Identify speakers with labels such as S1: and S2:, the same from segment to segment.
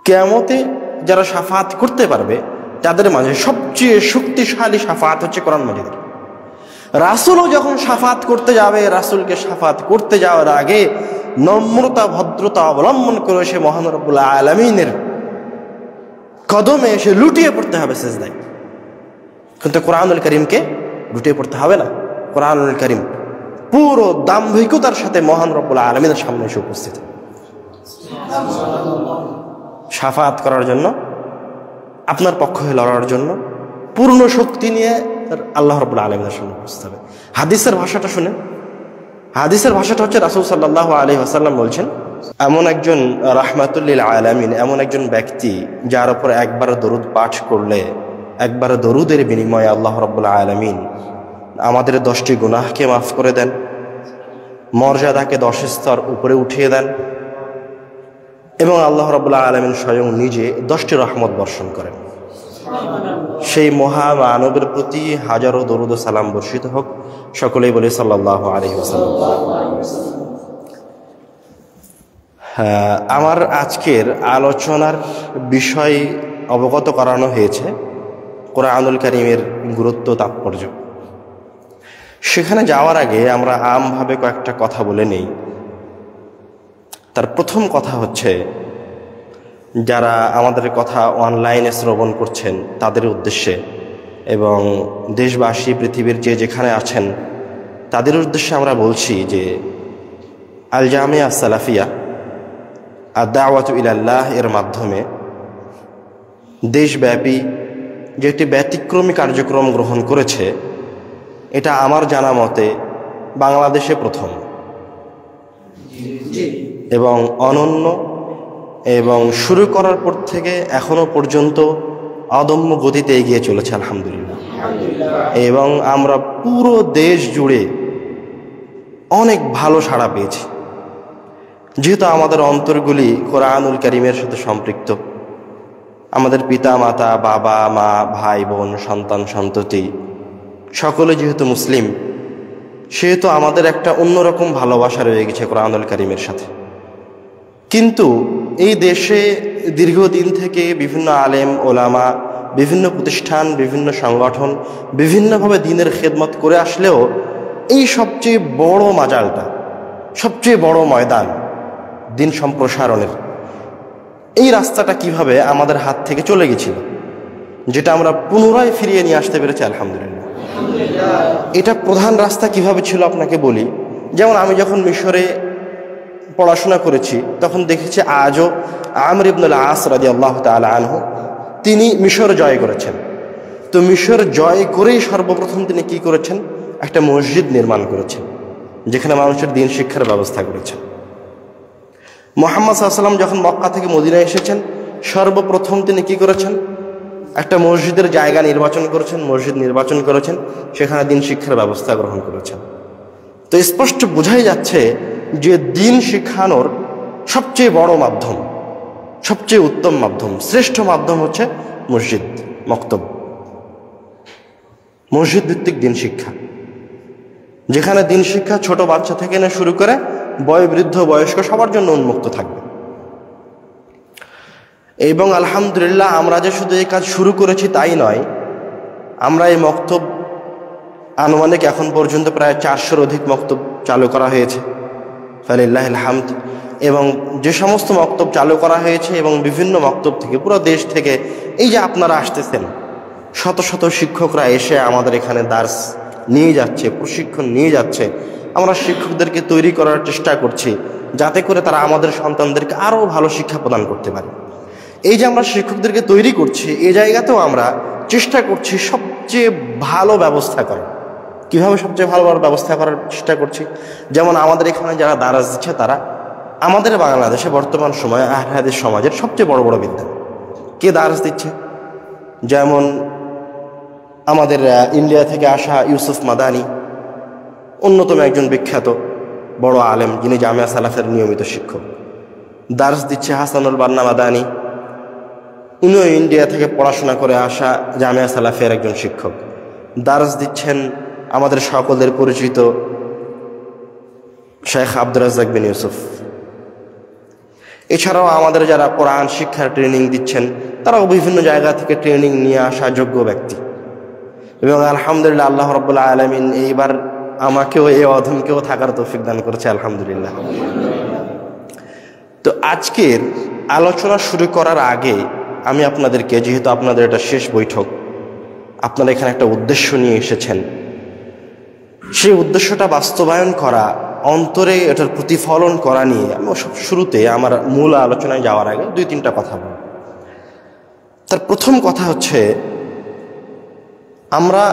S1: কিয়ামতে যারা শাফাত করতে পারবে তাদের মাঝে সবচেয়ে শক্তিশালী শাফাত হচ্ছে কোরআন মাজিদের। রাসূলও যখন শাফাত করতে যাবে, রাসূলকে শাফাত করতে যাওয়ার আগে নম্রতা ভদ্রতা অবলম্বন করে সে মহান রব্বুল আলামিনের কদমে এসে লুটিয়ে পড়তে হবে সিজদায়। কিন্তু কোরআনুল কারীমকে লুটিয়ে পড়তে হবে না। কোরআনুল কারীম পুরো দাম্ভিকতার সাথে মহান রব্বুল আলামিনের সামনে এসে উপস্থিত, শাফাত করার জন্য, আপনার পক্ষ হয়ে লড়ার জন্য পূর্ণ শক্তি নিয়ে আল্লাহ রাব্বুল আলামিনের সামনে উপস্থিত হবে। হাদিসের ভাষাটা শুনে, হাদিসের ভাষাটা হচ্ছে রাসূল সাল্লাল্লাহু আলাইহি ওয়াসাল্লাম বলছেন, এমন একজন রাহমাতুল লিল আলামিন, এমন একজন ব্যক্তি যার উপর একবার দরুদ পাঠ করলে, একবার দরুদের বিনিময়ে আল্লাহ রাব্বুল আলামিন আমাদের 10টি গুনাহকে মাফ করে দেন, মর্যাদাকে 10 স্তর উপরে উঠিয়ে দেন এবং আল্লাহ রাব্বুল আলামিন স্বয়ং নিজে 10টি রহমত বর্ষণ করেন। সেই মহামানবের প্রতি হাজারো দরুদ ও সালাম বর্ষিত হোক। সকলেই বলি সাল্লাল্লাহু আলাইহি ওয়াসাল্লাম। আমার আজকের আলোচনার বিষয় অবগত করানো হয়েছে কোরআনুল কারীমের গুরুত্ব, তাৎপর্য। সেখানে যাওয়ার আগে আমরা আমভাবে কয়েকটা কথা বলে নেই। তার প্রথম কথা হচ্ছে, যারা আমাদের কথা অনলাইনে শ্রবণ করছেন তাদের উদ্দেশ্যে এবং দেশবাসী পৃথিবীর যে যেখানে আছেন তাদের উদ্দেশ্যে আমরা বলছি যে আল জামিয়া সালাফিয়া আদ-দাওয়াতু ইলাল্লাহ এর মাধ্যমে দেশব্যাপী যে একটি ব্যতিক্রমী কার্যক্রম গ্রহণ করেছে, এটা আমার জানা মতে বাংলাদেশে প্রথম এবং অনন্য, এবং শুরু করার পর থেকে এখনো পর্যন্ত অদম্য গতিতে এগিয়ে চলেছে আলহামদুলিল্লাহ। এবং আমরা পুরো দেশ জুড়ে অনেক ভালো সাড়া পেয়েছি, যেহেতু আমাদের অন্তরগুলি কোরআনুল কারীমের সাথে সম্পৃক্ত। আমাদের পিতা মাতা, বাবা মা, ভাই বোন, সন্তান সন্ততি সকলে যেহেতু মুসলিম, সেহেতু আমাদের একটা অন্যরকম ভালোবাসা রয়ে গেছে কোরআনুল কারীমের সাথে। কিন্তু এই দেশে দীর্ঘদিন থেকে বিভিন্ন আলেম ওলামা, বিভিন্ন প্রতিষ্ঠান, বিভিন্ন সংগঠন বিভিন্নভাবে দ্বীনের খেদমত করে আসলেও এই সবচেয়ে বড় মাজালটা, সবচেয়ে বড় ময়দান দ্বীন সম্প্রসারণের, এই রাস্তাটা কিভাবে আমাদের হাত থেকে চলে গেছিল, যেটা আমরা পুনরায় ফিরিয়ে নিয়ে আসতে পেরেছি আলহামদুলিল্লাহ। এটা প্রধান রাস্তা কিভাবে ছিল আপনাকে বলি। যেমন আমি যখন মিশরে পড়াশোনা করেছি তখন দেখেছি আজও আমর ইবনুল আস রাদিয়াল্লাহু তাআলা আনহু তিনি মিশর জয় করেছেন। তো মিশর জয় করেই সর্বপ্রথম তিনি কি করেছেন? একটা মসজিদ নির্মাণ করেছেন, যেখানে মানুষের দ্বীন শিক্ষার ব্যবস্থা করেছেন। মুহাম্মদ সাল্লাল্লাহু আলাইহি ওয়াসাল্লাম যখন মক্কা থেকে মদিনায় এসেছেন, সর্বপ্রথম তিনি কি করেছেন? একটা মসজিদের জায়গা নির্বাচন করেছেন, মসজিদ নির্বাচন করেছেন, সেখানে দ্বীন শিক্ষার ব্যবস্থা গ্রহণ করেছেন। তো স্পষ্ট বোঝাই যাচ্ছে যে দ্বীন শিখানোর সবচেয়ে বড় মাধ্যম, সবচেয়ে উত্তম মাধ্যম, শ্রেষ্ঠ মাধ্যম হচ্ছে মসজিদ, মক্তব, মসজিদ ভিত্তিক দ্বীন শিক্ষা, যেখানে দ্বীন শিক্ষা ছোট বাচ্চা থেকে না শুরু করে বয়োবৃদ্ধ বয়স্ক সবার জন্য উন্মুক্ত থাকবে। এবং আলহামদুলিল্লাহ আমরা যে শুধু এই কাজ শুরু করেছি তাই নয়, আমরা এই মক্তব আনুমানিক এখন পর্যন্ত প্রায় 400-র অধিক মক্তব চালু করা হয়েছে ফালিল্লাহিল হামদ। এবং যে সমস্ত মক্তব চালু করা হয়েছে এবং বিভিন্ন মক্তব থেকে, পুরো দেশ থেকে এই যে আপনারা আসতেছেন, শত শত শিক্ষকরা এসে আমাদের এখানে দার্স নিয়ে যাচ্ছে, প্রশিক্ষণ নিয়ে যাচ্ছে। আমরা শিক্ষকদেরকে তৈরি করার চেষ্টা করছি যাতে করে তারা আমাদের সন্তানদেরকে আরও ভালো শিক্ষা প্রদান করতে পারে। এই যে আমরা শিক্ষকদেরকে তৈরি করছি, এই জায়গাতেও আমরা চেষ্টা করছি সবচেয়ে ভালো ব্যবস্থা করার। কীভাবে সবচেয়ে ভালো ব্যবস্থা করার চেষ্টা করছি? যেমন আমাদের এখানে যারা দারাজ দিচ্ছে, তারা আমাদের বাংলাদেশে বর্তমান সময়ে আহলে হাদিস সমাজের সবচেয়ে বড় বড় বিদ্যান। কে দারাজ দিচ্ছে? যেমন আমাদের ইন্ডিয়া থেকে আসা ইউসুফ মাদানি, অন্যতম একজন বিখ্যাত বড় আলেম, যিনি জামিয়া সালাফের নিয়মিত শিক্ষক। দার্স দিচ্ছে হাসানুল বান্না মাদানি, উনিও ইন্ডিয়া থেকে পড়াশোনা করে আসা জামিয়া সালাফের একজন শিক্ষক। দার্স দিচ্ছেন আমাদের সকলের পরিচিত শেখ আব্দুর রাজ্জাক বিন ইউসুফ। এছাড়াও আমাদের যারা কোরআন শিক্ষার ট্রেনিং দিচ্ছেন তারাও বিভিন্ন জায়গা থেকে ট্রেনিং নিয়ে আসা যোগ্য ব্যক্তি, এবং আলহামদুলিল্লাহ আল্লাহ রাব্বুল আলামিন এইবার আমাকেও এই অধমকেও থাকার তৌফিক দান করেছে, আলহামদুলিল্লাহ। তো আজকের আলোচনা শুরু করার আগে আমি আপনাদেরকে, যেহেতু আপনাদের এটা শেষ বৈঠক, আপনারা এখানে একটা উদ্দেশ্য নিয়ে এসেছেন, সেই উদ্দেশ্যটা বাস্তবায়ন করা, অন্তরে এটার প্রতিফলন করা নিয়ে আমি শুরুতে আমার মূল আলোচনায় যাওয়ার আগে 2-3টা কথা বলব। তার প্রথম কথা হচ্ছে, আমরা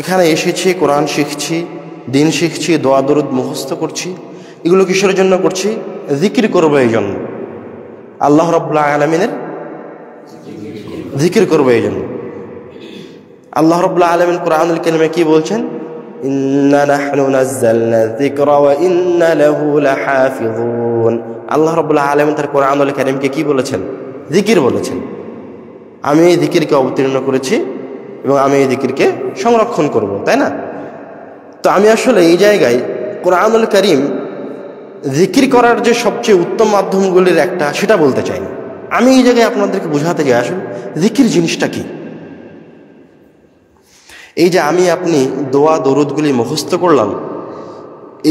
S1: এখানে এসেছি, কোরআন শিখছি, দিন শিখছি, দোয়া দরুদ মুখস্থ করছি। এগুলো কিসের জন্য করছি? জিকির করবো এই জন্য, আল্লাহ রাব্বুল আলামিনের জিকির করবো এই জন্য। আল্লাহ রাব্বুল আলামিন কোরআনুল কারীমে কি বলছেন? ইন্না নাহনু নাযালনা যিকরা ওয়া ইন্না লাহু লাহাফিযুন। আল্লাহ রাব্বুল আলামিন তার কোরআনুল কারীমকে কি বলেছেন? জিকির বলেছেন। আমি এই জিকিরকে অবতীর্ণ করেছি এবং আমি এই জিকিরকে সংরক্ষণ করব, তাই না? তো আমি আসলে এই জায়গায় কোরআনুল কারীম জিকির করার যে সবচেয়ে উত্তম মাধ্যমগুলির একটা, সেটা বলতে চাই না। আমি এই জায়গায় আপনাদেরকে বোঝাতে চাই আসলে জিকির জিনিসটা কি। এই যে আমি আপনি দোয়া দরুদগুলি মুখস্থ করলাম,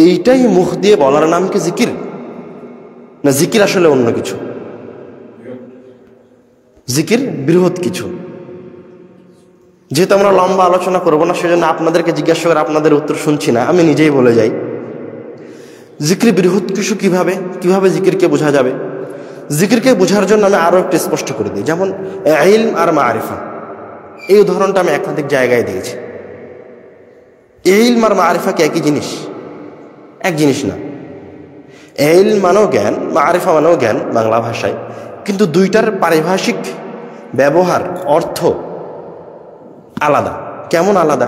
S1: এইটাই মুখ দিয়ে বলার নাম কি জিকির? না জিকির আসলে অন্য কিছু? জিকির বৃহৎ কিছু। যেহেতু আমরা লম্বা আলোচনা করবো না, সেজন্য আপনাদেরকে জিজ্ঞাসা করে আপনাদের উত্তর শুনছি না, আমি নিজেই বলে যাই। জিকির বৃহৎ কিছু কিভাবে জিকিরকে বোঝা যাবে? জিকিরকে বোঝার জন্য আমি আরো একটু স্পষ্ট করে দিই। যেমন ইলম আর মারিফা, এই উদাহরণটা আমি একাধিক জায়গায় দিয়েছি। ইলম আর মারিফা কি একই জিনিস? এক জিনিস না। ইলম মানেও জ্ঞান, মারিফা মানেও জ্ঞান বাংলা ভাষায়, কিন্তু দুইটার পারিভাষিক ব্যবহার, অর্থ আলাদা। কেমন আলাদা?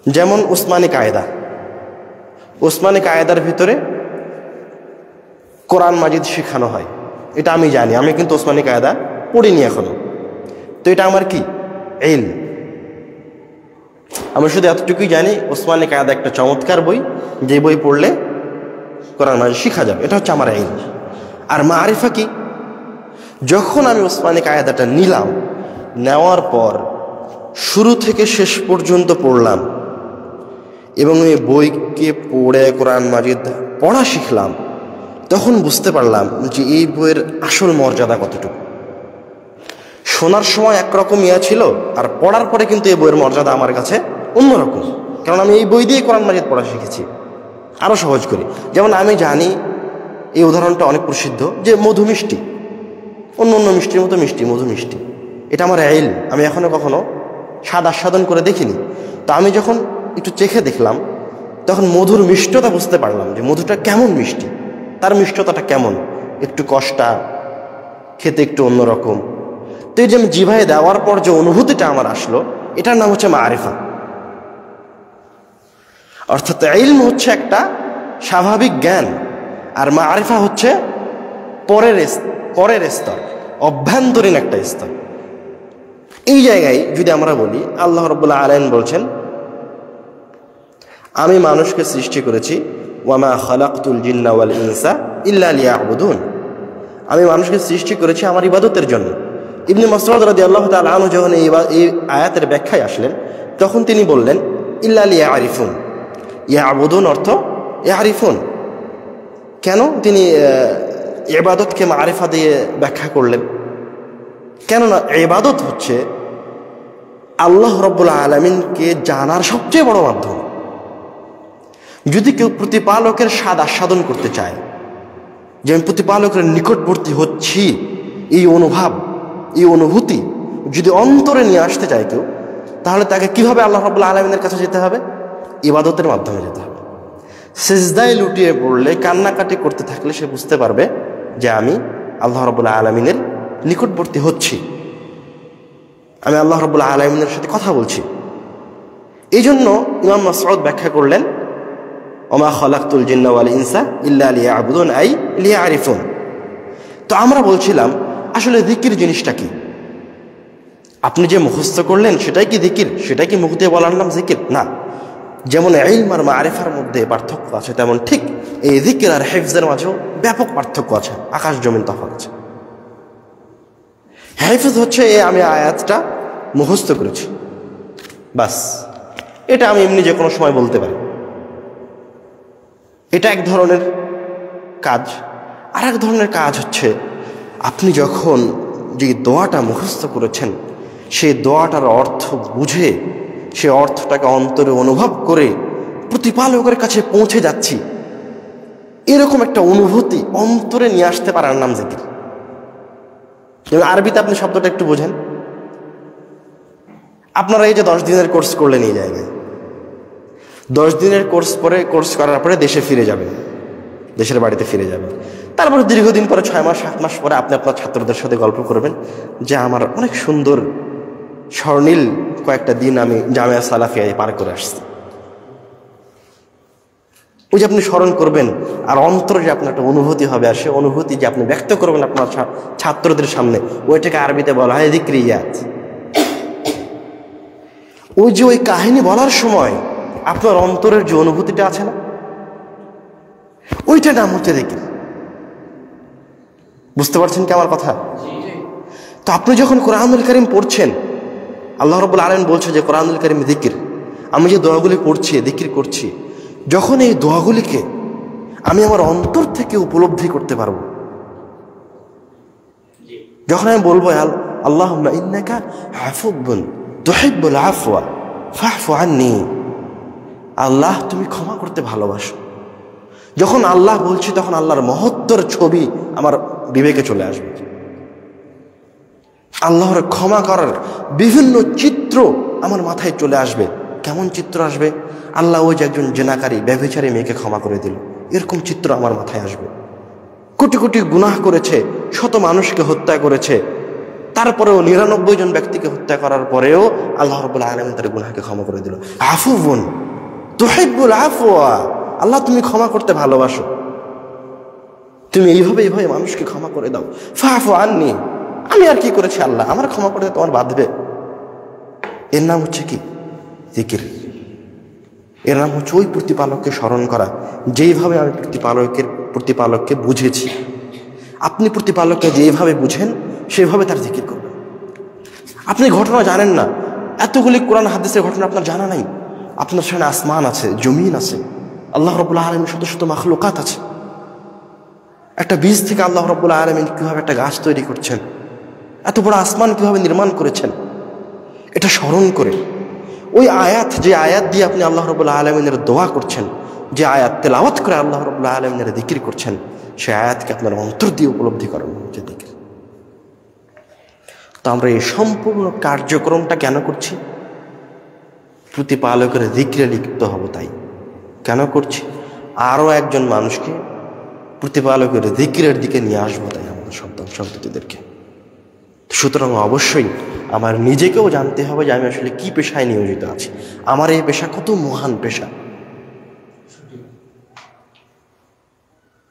S1: যেমন উসমানী কায়দা, উসমানী কায়দার ভিতরে কোরআন মাজিদ শেখানো হয়, এটা আমি জানি, আমি কিন্তু উসমানী কায়দা পড়িনি এখনো। তো এটা আমার কি? ইলম। আমি শুধু এতটুকুই জানি উসমানী কায়দা একটা চমৎকার বই, যে বই পড়লে কোরআন মাজিদ শেখা যাবে, এটা হচ্ছে আমার ইলম। আর মারিফা কি? যখন আমি উসমানী কায়দাটা নিলাম, নেওয়ার পর শুরু থেকে শেষ পর্যন্ত পড়লাম এবং এই বইকে পড়ে কোরআন মাজিদ পড়া শিখলাম, তখন বুঝতে পারলাম যে এই বইয়ের আসল মর্যাদা কতটুকু। শোনার সময় একরকম ইয়া ছিল, আর পড়ার পরে কিন্তু এই বইয়ের মর্যাদা আমার কাছে অন্যরকম, কারণ আমি এই বই দিয়ে কোরআন মাজিদ পড়া শিখেছি। আরো সহজ করি, যেমন আমি জানি, এই উদাহরণটা অনেক প্রসিদ্ধ, যে মধু মিষ্টি, অন্য অন্য মিষ্টির মতো মিষ্টি, মধু মিষ্টি, এটা আমার ইলম। আমি এখনো কখনো স্বাদ আস্বাদন করে দেখিনি। তো আমি যখন একটু চেখে দেখলাম, তখন মধুর মিষ্টতা বুঝতে পারলাম, যে মধুটা কেমন মিষ্টি, তার মিষ্টতাটা কেমন, একটু কষ্টা, খেতে একটু অন্যরকম। তো এই যে আমি জিভায় দেওয়ার পর যে অনুভূতিটা আমার আসলো, এটার নাম হচ্ছে মারিফা। অর্থাৎ ইলম হচ্ছে একটা স্বাভাবিক জ্ঞান, আর মারিফা হচ্ছে পরের স্তর, অভ্যন্তরীণ একটা স্তর। এই জায়গায় যদি আমরা বলি, আল্লাহ রাব্বুল আলামিন বলছেন, আমি মানুষকে সৃষ্টি করেছি, ওয়ামা খালাকতুল জিন্না ওয়াল ইনসা ইল্লা লিয়াবুদুন। আমি মানুষকে সৃষ্টি করেছি আমার ইবাদতের জন্য। ইবনে মাসউদ রাদিয়াল্লাহু তাআলা আনহু যখন এই আয়াতের ব্যাখ্যায় আসলেন, তখন তিনি বললেন ইল্লা লিয়ারিফুন। ইয়াবুদুন অর্থ ইয়ারিফুন। কেন তিনি ইবাদতকে মারিফা দিয়ে ব্যাখ্যা করলেন? কেননা ইবাদত হচ্ছে আল্লাহ রাব্বুল আলামিনকে জানার সবচেয়ে বড় মাধ্যম। যদি কেউ প্রতিপালকের স্বাদ আস্বাদন করতে চায়, যে আমি প্রতিপালকের নিকটবর্তী হচ্ছি, এই অনুভব, এই অনুভূতি যদি অন্তরে নিয়ে আসতে চায় কেউ, তাহলে তাকে কিভাবে আল্লাহ রাব্বুল আলামিনের কাছে যেতে হবে? ইবাদতের মাধ্যমে যেতে হবে। সিজদায় লুটিয়ে পড়লে, কান্নাকাটি করতে থাকলে সে বুঝতে পারবে যে আমি আল্লাহ রাব্বুল আলামিনের নিকটবর্তী হচ্ছি, আমি আল্লাহ রাব্বুল আলামিনের সাথে কথা বলছি। এই জন্য ইমাম মাসউদ ব্যাখ্যা করলেন, ওমা খালাকতুল জিন্না ওয়াল ইনসা ইল্লা লিয়াবুদুন, আই লিয়ারিফুন। তো আমরা বলছিলাম আসলে জিকির জিনিসটা কি? আপনি যে মুখস্থ করলেন সেটাই কি জিকির? সেটাই কি মুখ দিয়ে বলার নাম জিকির? না, যেমন ইলম আর মারিফার মধ্যে পার্থক্য আছে, তেমন ঠিক এই যিকির আর হিফজের মাঝেও ব্যাপক পার্থক্য আছে, আকাশ জমিন তফাৎ আছে। হিফজ হচ্ছে আমি আয়াতটা মুখস্থ করেছি, বাস, এটা আমি এমনি যে কোনো সময় বলতে পারি, এটা এক ধরনের কাজ। আর এক ধরনের কাজ হচ্ছে আপনি যখন যে দোয়াটা মুখস্থ করেছেন সেই দোয়াটার অর্থ বুঝে, সে অর্থটাকে অন্তরে অনুভব করে প্রতিপালকের কাছে পৌঁছে যাচ্ছি, এরকম একটা অনুভূতি অন্তরে নিয়ে আসতে পারার নাম জিকির। আরবিতে আপনি শব্দটা একটু বোঝেন। আপনারা এই যে 10 দিনের কোর্স করলেন এই জায়গায়, 10 দিনের কোর্স করার পরে দেশে ফিরে যাবেন, দেশের বাড়িতে ফিরে যাবেন। তারপরে দীর্ঘদিন পরে 6 মাস 7 মাস পরে আপনি আপনার ছাত্রদের সাথে গল্প করবেন যে আমার অনেক সুন্দর স্বর্ণীল কয়েকটা দিন আমি জামিয়া সালাফিয়ায় পার করে আসছি। ওই যে আপনি স্মরণ করবেন, আর অন্তরে যে আপনার একটা অনুভূতি হবে, আর সে অনুভূতি যে আপনি ব্যক্ত করবেন আপনার ছাত্রদের সামনে, ওইটাকে আরবিতে বলা হয় যিকরিয়াত। ওই যে ওই কাহিনী বলার সময় আপনার অন্তরের যে অনুভূতিটা আছে না, ওইটা নাম হচ্ছে যিকির। বুঝতে পারছেন কি আমার কথা? তো আপনি যখন কোরআনুল কারীম পড়ছেন, আল্লাহ রাব্বুল আলামিন বলছে যে কোরআনুল কারীম যিকির, আমি যে দোয়াগুলি পড়ছি, যিকির করছি, যখন এই দোয়াগুলিকে আমি আমার অন্তর থেকে উপলব্ধি করতে পারবো, যখন আমি বলবো আল্লাহুম্মা ইন্নাকা আফুবুন তুহিব্বুল আফওয়া ফাফু আন্নি, আল্লাহ তুমি ক্ষমা করতে ভালোবাসো, যখন আল্লাহ বলছি তখন আল্লাহর মহত্বর ছবি আমার বিবেকে চলে আসবে, আল্লাহর ক্ষমা করার বিভিন্ন চিত্র আমার মাথায় চলে আসবে। কেমন চিত্র আসবে? আল্লাহ ওই যে একজন জেনাকারী ব্যভিচারী মেয়েকে ক্ষমা করে দিল, এরকম চিত্র আমার মাথায় আসবে। কোটি কোটি গুনাহ করেছে, শত মানুষকে হত্যা করেছে, তারপরেও 99 জন ব্যক্তিকে হত্যা করার পরেও আল্লাহ রাব্বুল আলামিন তার গুনাহকে ক্ষমা করে দিল। আফুবুন তুহিব্বুল আফওয়া, আল্লাহ তুমি ক্ষমা করতে ভালোবাসো, তুমি এইভাবে মানুষকে ক্ষমা করে দাও। ফাফু আন্নি, আমি আর কি করেছি আল্লাহ, আমার ক্ষমা করতে তোমার বাঁধবে। এর নাম হচ্ছে কি? যিকির। এর নাম হচ্ছে ওই প্রতিপালককে স্মরণ করা, যেইভাবে আমি প্রতিপালককে বুঝেছি। আপনি প্রতিপালককে যেভাবে বুঝেন সেভাবে তার যিকির করবেন। আপনি ঘটনা জানেন না, এতগুলি কোরআন হাদিসের ঘটনা আপনার জানা নাই, আপনার সামনে আসমান আছে, জমিন আছে, আল্লাহ রাব্বুল আলামিন শত শত মাখলুকাত আছে। একটা বীজ থেকে আল্লাহ রাব্বুল আলামিন কিভাবে একটা গাছ তৈরি করছেন, এত বড় আসমান কিভাবে নির্মাণ করেছেন, এটা স্মরণ করে ওই আয়াত, যে আয়াত দিয়ে আপনি আল্লাহ রাব্বুল আলামিনের দোয়া করছেন, যে আয়াত তেলাওয়াত করে আল্লাহ রাব্বুল আলামিনের যিকির করছেন, সেই আয়াতকে আপনার অন্তর দিয়ে উপলব্ধি করেন যে যিকির। তো আমরা এই সম্পূর্ণ কার্যক্রমটা কেন করছি? প্রতিপালকের যিকিরে লিপ্ত হব, তাই কেন করছি? আরও একজন মানুষকে প্রতিপালকের যিকিরের দিকে নিয়ে আসবো, তাই আমাদের সন্তান সন্ততিদেরকে। সুতরাং অবশ্যই আমার নিজেকেও জানতে হবে যে আমি আসলে কি পেশায় নিয়োজিত আছি, আমার এই পেশা কত মহান পেশা।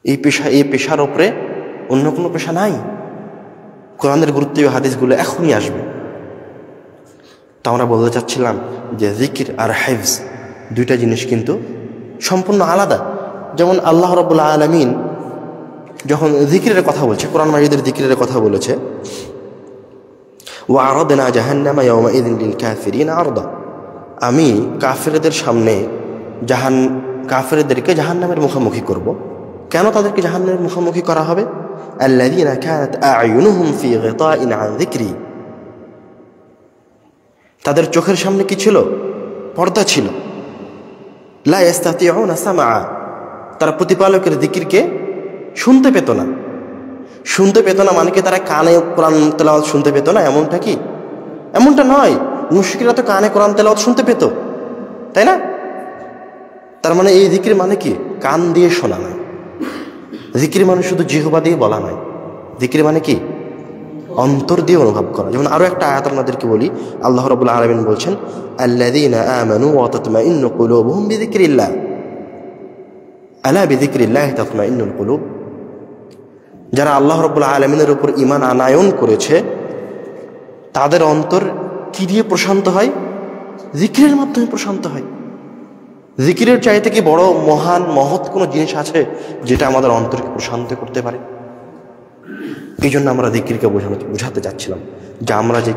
S1: এই পেশার উপরে অন্য কোনো পেশা নাই। কোরআনের গুরুত্ব হাদিসগুলো এখনই আসবে। তা আমরা বলতে চাচ্ছিলাম যে যিকির আর হিফজ দুইটা জিনিস কিন্তু সম্পূর্ণ আলাদা। যেমন আল্লাহ রাব্বুল আলামিন যখন যিকিরের কথা বলছে, কোরআন মাজিদের যিকিরের কথা বলেছে, ওয়া আরাদনা জাহান্নামা ইয়াওমাইযিন লিল কাফিরিন আরদা, আমি কাফেরদের সামনে কাফেরদেরকে জাহান্নামের মুখোমুখি করব। কেন তাদেরকে জাহান্নামের মুখোমুখি করা হবে? আল্লাযীনা কানাত আ'য়ুনুহুম ফি গিতাইন আন যিকরি, তাদের চোখের সামনে কি ছিল? পর্দা ছিল। লা ইস্তাতিউনা সামআ, তারা প্রতিপালকের যিকিরকে শুনতে পেত না। শুনতে পেত না মানে কি তারা কানে কোরআন তেলাওয়াত শুনতে পেত না? এমনটা কি? এমনটা নয়। মুশরিকরা তো কানে কোরআন তেলাওয়াত শুনতে পেত, তাই না? তার মানে এই যিকির মানে কি? কান দিয়ে শোনা নয়। যিকির মানে শুধু জিহ্বা দিয়ে বলা নয়। যিকির মানে কি? অন্তর দিয়ে অনুভব করা। যেমন আরো একটা আয়াত আপনাদেরকে বলি, আল্লাহ রাব্বুল আলামিন বলছেন, আল্লাযীনা আমানু ওয়া তাতমাইন্নু কুলুবুহুম বিযিকরিল্লাহ, আলা বিযিকরিল্লাহি তাতমাইন্নুল কুলুব। যারা আল্লাহ রাব্বুল আলামিনের উপর ঈমান আনায়ন করেছে তাদের অন্তর কি দিয়ে প্রশান্ত হয়? যিকিরের মাধ্যমে প্রশান্ত হয়। জিকিরের চাইতে কি বড় মহান মহৎ কোনো জিনিস আছে যেটা আমাদের অন্তরকে প্রশান্ত করতে পারে? এই জন্য আমরা জিকিরকে বোঝাতে চাচ্ছিলাম যে আমরা যে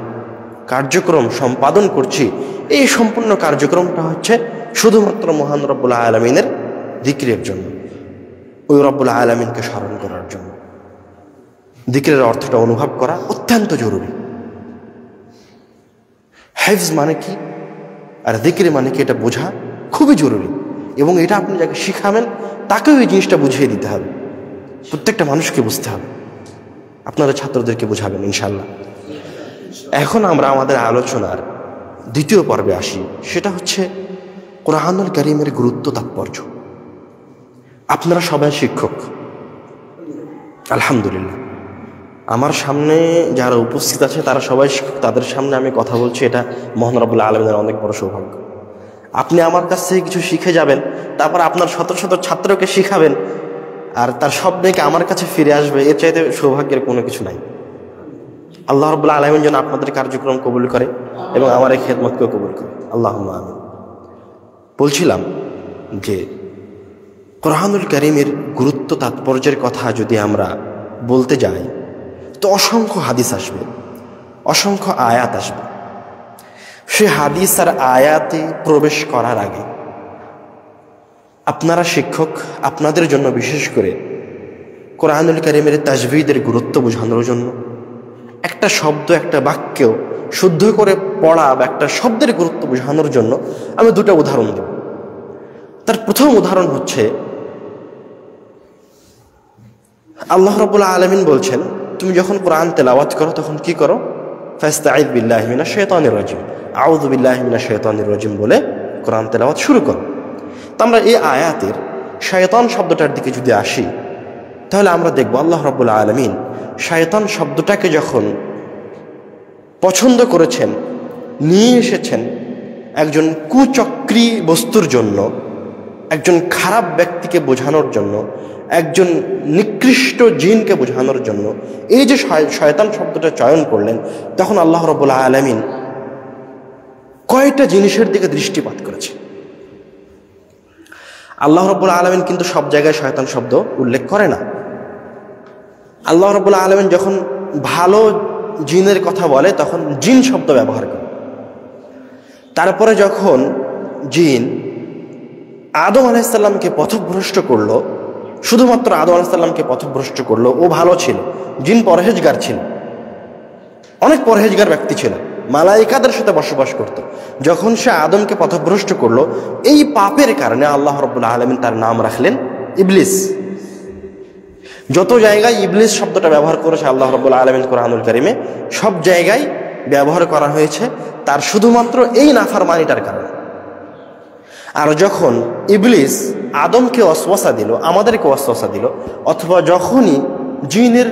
S1: কার্যক্রম সম্পাদন করছি, এই সম্পূর্ণ কার্যক্রমটা হচ্ছে শুধুমাত্র মহান রব্বুল আলামিনের জিকিরের জন্য, ওই রব্বুল আলামিনকে স্মরণ করার জন্য। জিকিরের অর্থটা অনুভব করা অত্যন্ত জরুরি। হিফজ মানে কি আর জিকির মানে কি, এটা বোঝা খুবই জরুরি। এবং এটা আপনি যাকে শিখাবেন তাকেও এই জিনিসটা বুঝিয়ে দিতে হবে, প্রত্যেকটা মানুষকে বুঝতে হবে। আপনারা ছাত্রদেরকে বোঝাবেন ইনশাল্লাহ। এখন আমরা আমাদের আলোচনার দ্বিতীয় পর্বে আসি, সেটা হচ্ছে কোরআনুল কারীমের গুরুত্ব তাৎপর্য। আপনারা সবাই শিক্ষক, আলহামদুলিল্লাহ। আমার সামনে যারা উপস্থিত আছে তারা সবাই শিক্ষক, তাদের সামনে আমি কথা বলছি, এটা মহান রব্বুল আলামিনের অনেক বড় সৌভাগ্য। আপনি আমার কাছ থেকে কিছু শিখে যাবেন, তারপর আপনার শত শত ছাত্রকে শিখাবেন, আর তার সব মেয়েকে আমার কাছে ফিরে আসবে, এর চাইতে সৌভাগ্যের কোনো কিছু নাই। আল্লাহ রাব্বুল আলামিন যেন আপনাদের কার্যক্রম কবুল করে এবং আমার এই খেদমতকেও কবুল করে, আল্লাহুম্মা আমিন। বলছিলাম যে কোরআনুল কারীমের গুরুত্ব তাৎপর্যের কথা যদি আমরা বলতে যাই তো অসংখ্য হাদিস আসবে, অসংখ্য আয়াত আসবে। সে হাদিস আর আয়াতে প্রবেশ করার আগে আপনারা শিক্ষক, আপনাদের জন্য বিশেষ করে কোরআনুল কারীমের তাজবীদের গুরুত্ব বোঝানোর জন্য, একটা শব্দ একটা বাক্য শুদ্ধ করে পড়া বা একটা শব্দের গুরুত্ব বোঝানোর জন্য আমি দুটো উদাহরণ দেব। তার প্রথম উদাহরণ হচ্ছে আল্লাহ রাব্বুল আলামিন বলছেন, তুমি যখন কোরআন তেলাওয়াত করো তখন কি করো? ফাস্তাঈদ বিল্লাহি মিনাশ শাইতানির রাজিম, আউযু বিল্লাহি মিনাশ শাইতানির রাজিম বলে কোরআন তেলাওয়াত শুরু করো। তো আমরা এই আয়াতের শয়তান শব্দটার দিকে যদি আসি তাহলে আমরা দেখব আল্লাহ রাব্বুল আলামিন শয়তান শব্দটাকে যখন পছন্দ করেছেন, নিয়ে এসেছেন একজন কুচক্রী বস্তুর জন্য, একজন খারাপ ব্যক্তিকে বোঝানোর জন্য, একজন নিকৃষ্ট জিনকে বোঝানোর জন্য এই যে শয়তান শব্দটা চয়ন করলেন, তখন আল্লাহ রাব্বুল আলামিন কয়টা জিনিসের দিকে দৃষ্টিপাত করেছে। আল্লাহ রাব্বুল আলামিন কিন্তু সব জায়গায় শয়তান শব্দ উল্লেখ করে না। আল্লাহ রাব্বুল আলামিন যখন ভালো জিনের কথা বলে তখন জিন শব্দ ব্যবহার করে। তারপরে যখন জিন আদম আলাইহিস সালামকে পথভ্রষ্ট করলো, শুধুমাত্র আদম আলাইহিস সালামকে পথভ্রষ্ট করলো, ও ভালো ছিল, জিন পরহেজগার ছিল, অনেক পরহেজগার ব্যক্তি ছিল, মালাইকাদের সাথে বসবাস করত। যখন সে আদমকে পথভ্রষ্ট করলো, এই পাপের কারণে আল্লাহ রাব্বুল আলামিন তার নাম রাখলেন ইবলিস। যত জায়গায় ইবলিস শব্দটা ব্যবহার করেছে আল্লাহ রাব্বুল আলামিন কোরআনুল কারীমে, সব জায়গায় ব্যবহার করা হয়েছে তার শুধুমাত্র এই নাফরমানিটার কারণে। আর যখন ইবলিস আদমকে ওয়াসওয়াসা দিল, আমাদেরকে ওয়াসওয়াসা দিল, অথবা যখনই জিনের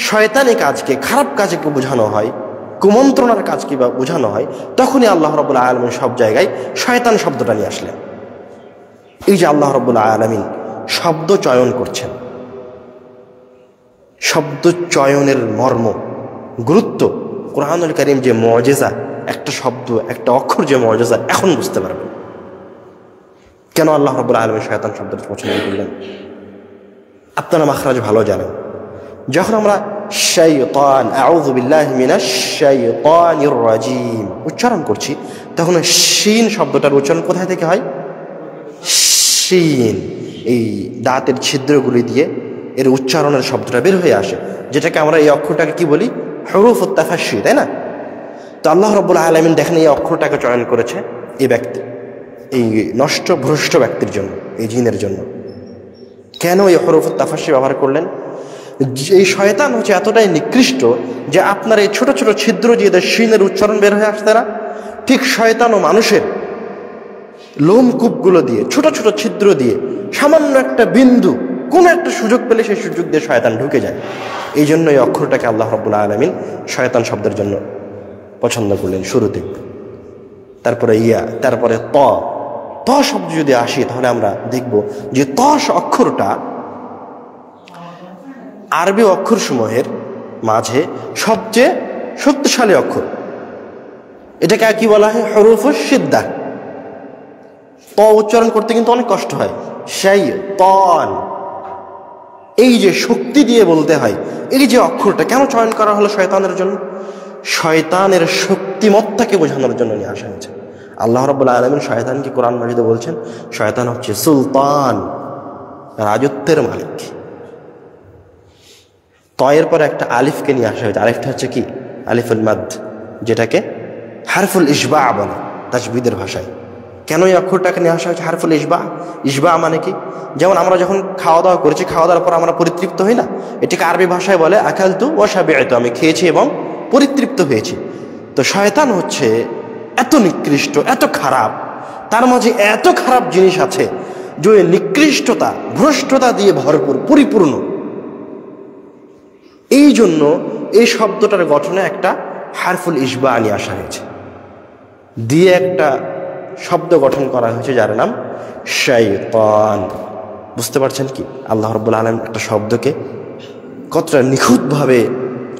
S1: শয়তানি কাজকে, খারাপ কাজকে বোঝানো হয়, কুমন্ত্রণার কাজকে বোঝানো হয়, তখনই আল্লাহ রাব্বুল আলামিন সব জায়গায় শয়তান শব্দটা নিয়ে আসলেন। এই যে আল্লাহ রাব্বুল আলামিন শব্দ চয়ন করছেন, শব্দ চয়নের মর্ম, গুরুত্ব, কোরআনুল কারীম যে মুজিজা, একটা শব্দ একটা অক্ষর যে মুজিজা, এখন বুঝতে পারবেন কেন আল্লাহ রাব্বুল আলামিন শয়তান শব্দটা পছন্দ করলেন। আপনারা মাখরাজ ভালো জানেন। যখন আমরা শাইতান, আউযু বিল্লাহি মিনাশ শাইতানির রাজিম উচ্চারণ করছি, তখন শিন শব্দটার উচ্চারণ কোথায় থেকে হয়? শিন, এই দাঁতের ছিদ্রগুলি দিয়ে এর উচ্চারণের শব্দটা বের হয়ে আসে, যেটাকে আমরা এই অক্ষরটাকে কি বলি? হুরুফুত তাফাশশি, তাই না? তো আল্লাহ রাব্বুল আলামিন দেখেন এই অক্ষরটাকে চয়ন করেছে এই ব্যক্তি, এই নষ্ট ভ্রষ্ট ব্যক্তির জন্য, এই জিনের জন্য। কেন এই হুরুফুত তাফাশশি ব্যবহার করলেন? এই শয়তান হচ্ছে এতটাই নিকৃষ্ট যে আপনার এই ছোট ছোট ছিদ্র দিয়ে শিনের উচ্চারণ বের হয়ে আসতে না, ঠিক শয়তান ও মানুষের লোমকূপগুলো দিয়ে, ছোট ছোট ছিদ্র দিয়ে, সামান্য একটা বিন্দু, কোনো একটা সুযোগ পেলে সেই সুযোগ দিয়ে শয়তান ঢুকে যায়। এই জন্য এই অক্ষরটাকে আল্লাহ রাব্বুল আলামিন শয়তান শব্দের জন্য পছন্দ করলেন শুরুতে। তারপরে তারপরে ত শব্দ যদি আসি তাহলে আমরা দেখব যে ত অক্ষরটা আরবি অক্ষরসমূহের মাঝে সবচেয়ে শক্তিশালী অক্ষর। এটাকে কি বলা হয়? হুরুফুশ সিদ্দাহ। ত উচ্চারণ করতে কিন্তু অনেক কষ্ট হয়। শাইতান, এই যে শক্তি দিয়ে বলতে হয়, এই যে অক্ষরটা কেন চয়ন করা হলো শয়তানের জন্য? শয়তানের শক্তিমত্তাকে বোঝানোর জন্য নিয়ে আসা হয়েছে। আল্লাহ রাব্বুল আলামিন শয়তানকে কোরআন মাজিদে বলছেন শয়তান হচ্ছে সুলতান, রাজত্বের মালিক। তয়ের পরে একটা আলিফকে নিয়ে আসা হয়েছে। আলিফটা হচ্ছে কি? আলিফুল মাদ, যেটাকে হারফুল ইশবা বলে তাজবিদের ভাষায়। কেন এই অক্ষরটাকে নিয়ে আসা হয়েছে হারফুল ইশবা? ইশবা মানে কি? যেমন আমরা যখন খাওয়া দাওয়া করেছি, খাওয়া দাওয়ার পর আমরা পরিতৃপ্ত হই না, এটাকে আরবি ভাষায় বলে আকালতু ওয়া শাবি'তু, আমি খেয়েছি এবং পরিতৃপ্ত হয়েছি। তো শয়তান হচ্ছে এত নিকৃষ্ট, এত খারাপ, তার মাঝে এত খারাপ জিনিস আছে যে নিকৃষ্টতা, ভ্রষ্টতা দিয়ে ভরপুর, পরিপূর্ণ। এই জন্য এই শব্দটার গঠনে একটা হারফুল ইশবা নিয়ে আসা হয়েছে, দিয়ে একটা শব্দ গঠন করা হয়েছে যার নাম শাইতান। বুঝতে পারছেন কি আল্লাহ রাব্বুল আলামিন একটা শব্দকে কতটা নিখুঁতভাবে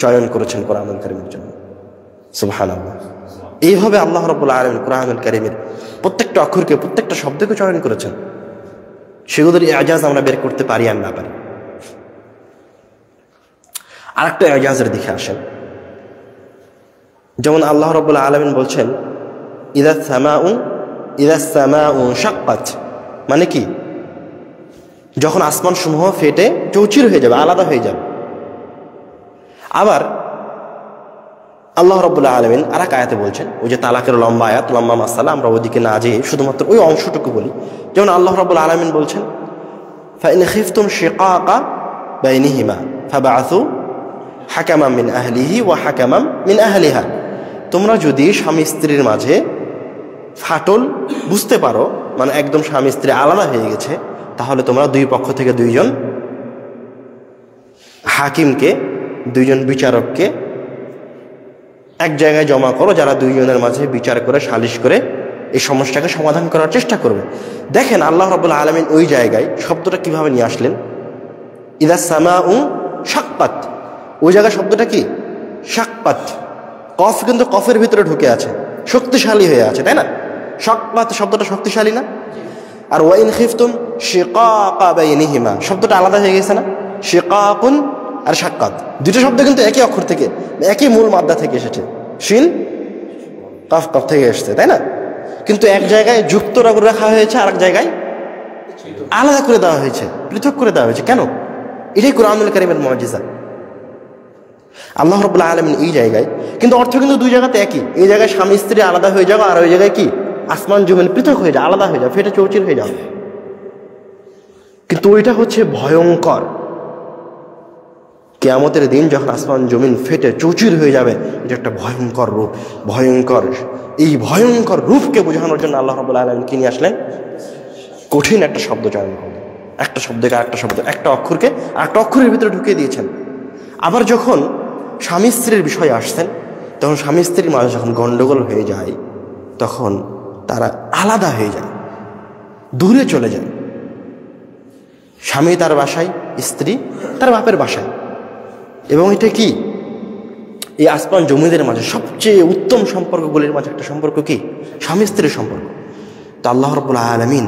S1: চয়ন করেছেন কোরআনুল কারীমের জন্য। সুবহানাল্লাহ। এইভাবে আল্লাহ রাব্বুল আলামিন কোরআনুল কারীমের প্রত্যেকটা অক্ষরকে, প্রত্যেকটা শব্দকে চয়ন করেছেন। সেগুলোর ইজাজ আমরা বের করতে পারি আর না পারি। আরেকটা ইজাজের দিকে আসেন। যেমন আল্লাহ রাব্বুল আলামিন বলছেন ইযা সামাউ শাক্কাত, মানে কি? যখন আসমান সমূহ ফেটে চৌচির হয়ে যাবে, আলাদা হয়ে যাবে। আবার আল্লাহ রাব্বুল আলামিন আরেক আয়াতে বলছেন, ওই যে তালাকের লম্বা আয়াত, লম্বা মাসালা, আমরা ওইদিকে না যেয়ে শুধুমাত্র ওই অংশটুকু বলি। যেমন আল্লাহ রাব্বুল আলামিন বলছেন ফাইন খিফতুম শিকাকা বাইনিহিমা ফাবআসু হাকামান মিন আহলিহি ওয়া হাকামান মিন আহলিহা, তোমরা যদি স্বামী স্ত্রীর মাঝে ফাটল বুঝতে পারো, মানে একদম স্বামী স্ত্রী আলাদা হয়ে গেছে, তাহলে তোমরা দুই পক্ষ থেকে দুইজন হাকিমকে, দুইজন বিচারককে এক জায়গায় জমা করো, যারা দুইজনের মাঝে বিচার করে, সালিশ করে এই সমস্যাকে সমাধান করার চেষ্টা করবে। দেখেন আল্লাহ রাব্বুল আলামিন ওই জায়গায় শব্দটা কিভাবে নিয়ে আসলেন। ইযা সামাউ শাক্কাত, ওই জায়গায় শব্দটা কি? শাক্কাত। কফ কিন্তু কফের ভিতরে ঢুকে আছে, শক্তিশালী হয়ে আছে, তাই না? শাক্কাত শব্দটা শক্তিশালী না? আর ওয়াইন খিফতুম শিকাকা বাইনিহিমা, শব্দটা আলাদা হয়ে গেছে না? শিকাকুন আর শাক্কাত, দুটো শব্দ কিন্তু একই অক্ষর থেকে, একই মূল মাদ্দা থেকে এসেছে, শিন কাফ কফ থেকে এসেছে, তাই না? কিন্তু এক জায়গায় যুক্ত রাখা হয়েছে, আর এক জায়গায় আলাদা করে দেওয়া হয়েছে, পৃথক করে দেওয়া হয়েছে। কেন? এটাই কোরআনুল কারীমের মুআজিজা। আল্লাহ রাব্বুল আলামিন এই জায়গায় কিন্তু অর্থ কিন্তু দুই জায়গাতে একই। এই জায়গায় স্বামী স্ত্রী আলাদা হয়ে যাওয়া, আর ওই জায়গায় কি? আসমান জমিন পৃথক হয়ে যায়, আলাদা হয়ে যায়, ফেটে চৌচির হয়ে যাবে। কিন্তু ওইটা হচ্ছে ভয়ঙ্কর। কিয়ামতের দিন যখন আসমান জমিন ফেটে চৌচির হয়ে যাবে, এটা একটা ভয়ঙ্কর রূপ, ভয়ঙ্কর। এই ভয়ঙ্কর রূপকে বোঝানোর জন্য আল্লাহ রাব্বুল আলামিন কি নিয়ে আসলেন? কঠিন একটা শব্দ চয়ন করলেন। একটা শব্দকে আরেকটা শব্দ, একটা অক্ষরকে আরেকটা অক্ষরের ভিতরে ঢুকিয়ে দিয়েছেন। আবার যখন স্বামী স্ত্রীর বিষয়ে আসছেন, তখন স্বামী স্ত্রীর মাঝে যখন গন্ডগোল হয়ে যায়, তখন তারা আলাদা হয়ে যায়, দূরে চলে যায়। স্বামী তার বাসায়, স্ত্রী তার বাপের বাসায়। এবং এটা কি? এই আসমান জমিদের মাঝে সবচেয়ে উত্তম সম্পর্কগুলির মাঝে একটা সম্পর্ক কি? স্বামী স্ত্রীর সম্পর্ক। তো আল্লাহ রাব্বুল আলামিন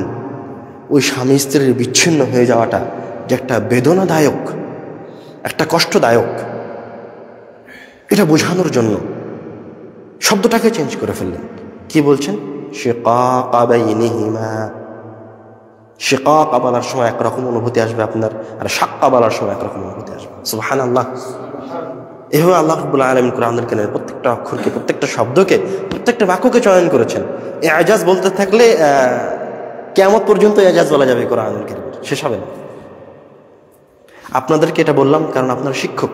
S1: ওই স্বামী স্ত্রীর বিচ্ছিন্ন হয়ে যাওয়াটা যে একটা বেদনাদায়ক, একটা কষ্টদায়ক, এটা বোঝানোর জন্য শব্দটাকে চেঞ্জ করে ফেললেন। কি বলছেন? শিকাকা বাইনিহিমা। শিকাকা বলার সময় একরকম অনুভূতি আসবে আপনার, আর শাক্কা বলার সময় একরকম অনুভূতি আসবে। সুবহানাল্লাহ। এভাবে আল্লাহ রাব্বুল আলামিন কোরআনুল কারীমের প্রত্যেকটা অক্ষরকে, প্রত্যেকটা শব্দকে, প্রত্যেকটা বাক্যকে চয়ন করেছেন। এই এজাজ বলতে থাকলে কিয়ামত পর্যন্ত এজাজ বলা যাবে কোরআনুল কারীমের, শেষ হবে না। আপনাদেরকে এটা বললাম কারণ আপনারা শিক্ষক।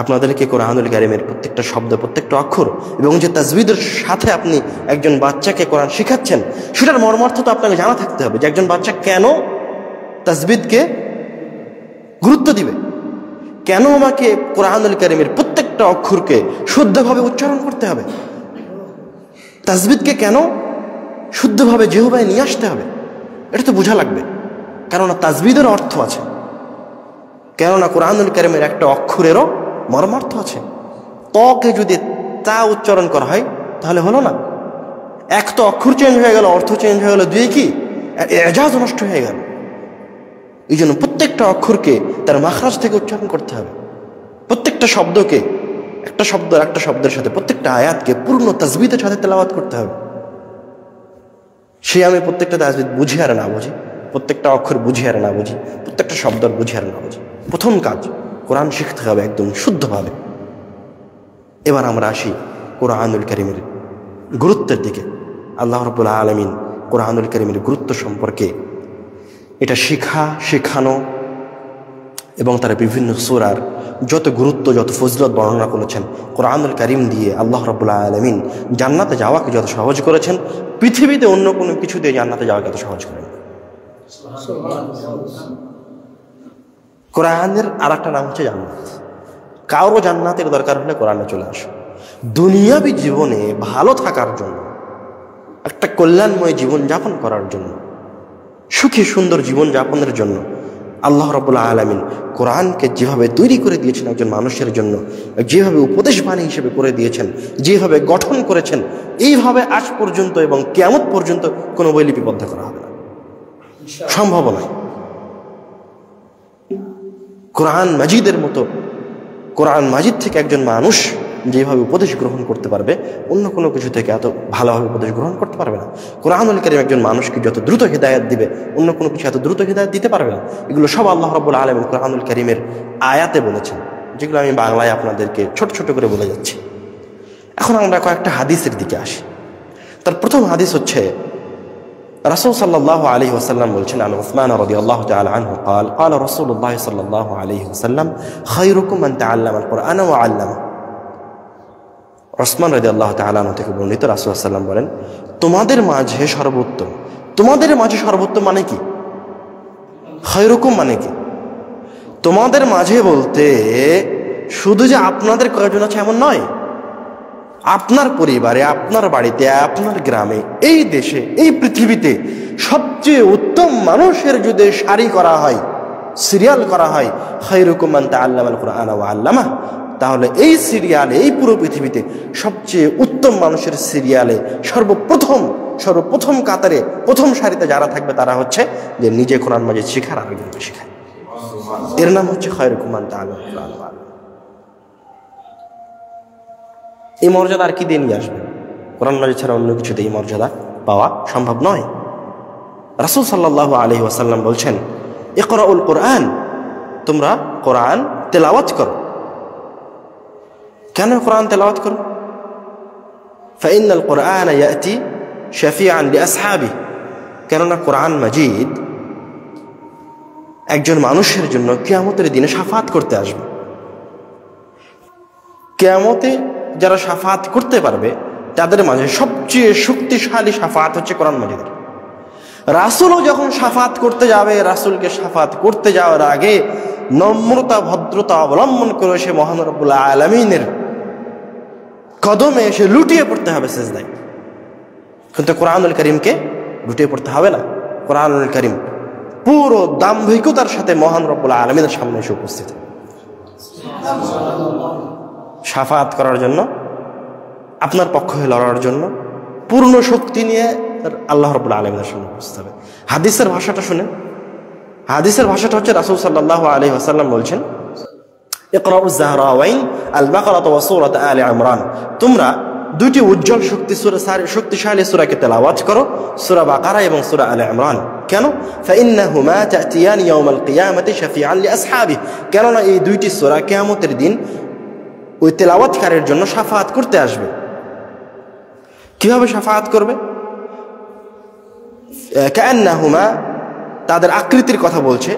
S1: আপনাদেরকে কোরআনুল কারীমের প্রত্যেকটা শব্দ, প্রত্যেকটা অক্ষর এবং যে তাজবিদের সাথে আপনি একজন বাচ্চাকে কোরআন শিখাচ্ছেন, সেটার মর্মার্থ তো আপনাকে জানা থাকতে হবে যে একজন বাচ্চা কেন তাজবিদকে গুরুত্ব দিবে, কেন আমাকে কোরআনুল কারীমের প্রত্যেকটা অক্ষরকে শুদ্ধভাবে উচ্চারণ করতে হবে, তাজবিদকে কেন শুদ্ধভাবে জিহ্বায় নিয়ে আসতে হবে, এটা তো বোঝা লাগবে। কেননা তাজবিদের অর্থ আছে, কেননা কোরআনুল কারীমের একটা অক্ষরেরও মর্মার্থ আছে। তকে যদি তা উচ্চারণ করা হয় তাহলে হলো না, এক তো অক্ষর চেঞ্জ হয়ে গেল, অর্থ চেঞ্জ হয়ে গেল, দুই কি এজাজ নষ্ট হয়ে গেল। এই জন্য প্রত্যেকটা অক্ষরকে তার মাখরাজ থেকে উচ্চারণ করতে হবে, প্রত্যেকটা শব্দকে একটা শব্দ একটা শব্দের সাথে, প্রত্যেকটা আয়াতকে পূর্ণ তাজবিদের সাথে তেলাওয়াত করতে হবে। সে আমি প্রত্যেকটা তাজবিদ বুঝি আর না বুঝি, প্রত্যেকটা অক্ষর বুঝি আর না বুঝি, প্রত্যেকটা শব্দ বুঝি আর না বুঝি, প্রথম কাজ কোরআন শিখতে হবে একদম শুদ্ধভাবে। এবার আমরা আসি কোরআনুল কারীমের গুরুত্বের দিকে। আল্লাহ রাব্বুল আলামিন কোরআনুল কারীমের গুরুত্ব সম্পর্কে এটা শেখানো এবং তার বিভিন্ন সূরার যত গুরুত্ব, যত ফজিলত বর্ণনা করেছেন, কোরআনুল কারীম দিয়ে আল্লাহ রাব্বুল আলামিন জান্নাতে যাওয়াকে যত সহজ করেছেন, পৃথিবীতে অন্য কোনো কিছু দিয়ে জান্নাতে যাওয়াকে যত সহজ করেন। কোরআনের আর একটা নাম হচ্ছে জান্নাত। কারো জান্নাতের দরকার হলে কোরআনে চলে আসো। দুনিয়াবী জীবনে ভালো থাকার জন্য, একটা কল্যাণময় জীবন যাপন করার জন্য, সুখী সুন্দর জীবন যাপনের জন্য আল্লাহ রাব্বুল আলামিন কোরআনকে যেভাবে তৈরি করে দিয়েছেন একজন মানুষের জন্য, যেভাবে উপদেশ বাণী হিসেবে করে দিয়েছেন, যেভাবে গঠন করেছেন, এইভাবে আজ পর্যন্ত এবং কিয়ামত পর্যন্ত কোনো বই লিপিবদ্ধ করা হবে না, সম্ভব নয়। কোরআন মাজিদের মতো, কোরআন মাজিদ থেকে একজন মানুষ যেভাবে উপদেশ গ্রহণ করতে পারবে, অন্য কোনো কিছু থেকে এত ভালোভাবে উপদেশ গ্রহণ করতে পারবে না। কোরআনুল কারীম একজন মানুষকে যত দ্রুত হিদায়াত দিবে, অন্য কোনো কিছু এত দ্রুত হিদায়াত দিতে পারবে না। এগুলো সব আল্লাহ রাব্বুল আলামিন কোরআনুল কারীমের আয়াতে বলেছেন, যেগুলো আমি বাংলায় আপনাদেরকে ছোট ছোট করে বলে যাচ্ছি। এখন আমরা কয়েকটা হাদিসের দিকে আসি। তার প্রথম হাদিস হচ্ছে রাসূল সাল্লাল্লাহু আলাইহি ওয়াসাল্লাম বলছেন, আন উসমান রাদিয়াল্লাহু তাআলা আনহু قال قال رسول الله صلى الله عليه وسلم خيركم من تعلم القرآن وعلمه। উসমান রাদিয়াল্লাহু তাআলা আনহু থেকে বর্ণিত, রাসূল সাল্লাল্লাহু আলাইহি ওয়াসাল্লাম বলেন, তোমাদের মাঝে সর্বোত্তম। তোমাদের মাঝে সর্বোত্তম মানে কি? খায়রুকুম মানে কি? তোমাদের মাঝে বলতে শুধু যে আপনাদের কয়জন আছে এমন নয়, আপনার পরিবারে, আপনার বাড়িতে, আপনার গ্রামে, এই দেশে, এই পৃথিবীতে সবচেয়ে উত্তম মানুষের যদি সারি করা হয়, সিরিয়াল করা হয়, খায়রুকুম মান তাআল্লামাল কুরআনা ওয়া আল্লামাহ, তাহলে এই সিরিয়ালে, এই পুরো পৃথিবীতে সবচেয়ে উত্তম মানুষের সিরিয়ালে সর্বপ্রথম কাতারে, প্রথম সারিতে যারা থাকবে তারা হচ্ছে যে নিজে কোরআন মাজিদ শিখার, আরেকজনকে শেখায়। এর নাম হচ্ছে খায়রুকুম মান তাআল্লামাল কুরআনা ওয়া আল্লামাহ। এই মর্যাদা আর কি দিয়ে নিয়ে আসবে? কোরআন মাজিদ ছাড়া অন্য কিছুতে এই মর্যাদা পাওয়া সম্ভব নয়। রাসূল সাল্লাল্লাহু আলাইহি ওয়াসাল্লাম বলছেন, ইকরাউল কোরআন, তোমরা কোরআন তেলাওয়াত করো। কেন কোরআন তেলাওয়াত করো? ফাইন্নাল কোরআন ইয়াতি শাফিআন লিআসহাবি, কেননা কোরআন মাজিদ একজন মানুষের জন্য কিয়ামতের দিনে শাফাআত করতে আসবে। কিয়ামতে যারা শাফাআত করতে পারবে তাদের মাঝে সবচেয়ে শক্তিশালী শাফাআত হচ্ছে কোরআন মাজিদের। রাসূলও যখন শাফাআত করতে যাবে, রাসূলকে শাফাআত করতে যাওয়ার আগে নম্রতা, ভদ্রতা অবলম্বন করে সে মহান রব্বুল আলামিনের কদমে এসে লুটিয়ে পড়তে হবে সিজদায়। কিন্তু কোরআনুল কারীমকে লুটিয়ে পড়তে হবে না। কোরআনুল কারীম পুরো দাম্ভিকতার সাথে মহান রব্বুল আলামিনের সামনে এসে উপস্থিত, শাফাআত করার জন্য, আপনার পক্ষ হয়ে লড়ার জন্য পূর্ণ শক্তি নিয়ে আল্লাহ রাব্বুল আলামিনের সামনে উপস্থিত হবে। হাদিসের ভাষাটা শুনেন। হাদিসের ভাষাটা হচ্ছে রাসূল সাল্লাল্লাহু আলাইহি ওয়াসাল্লাম বলছেন, ইকরাউজ যাহরাওয়াইন আল বাকারা ওয়া সূরাত আলে ইমরান, তোমরা দুইটি উজ্জ্বল শক্তিশালী সূরাকে তেলাওয়াত করো, সূরা বাকারা এবং সূরা আলে ইমরান। কেন? ফাইন্নাহুমা তাতিয়ানি ইয়াউমাল কিয়ামাতি শাফিআন লিআসহাবি, কেননা এই দুইটি সূরা কিয়ামতের দিন ওই তেলাওয়াতকারীর জন্য শাফাআত করতে আসবে। কিভাবে শাফাআত করবে? কান্নাহুমা, তাদের আকৃতির কথা বলছে,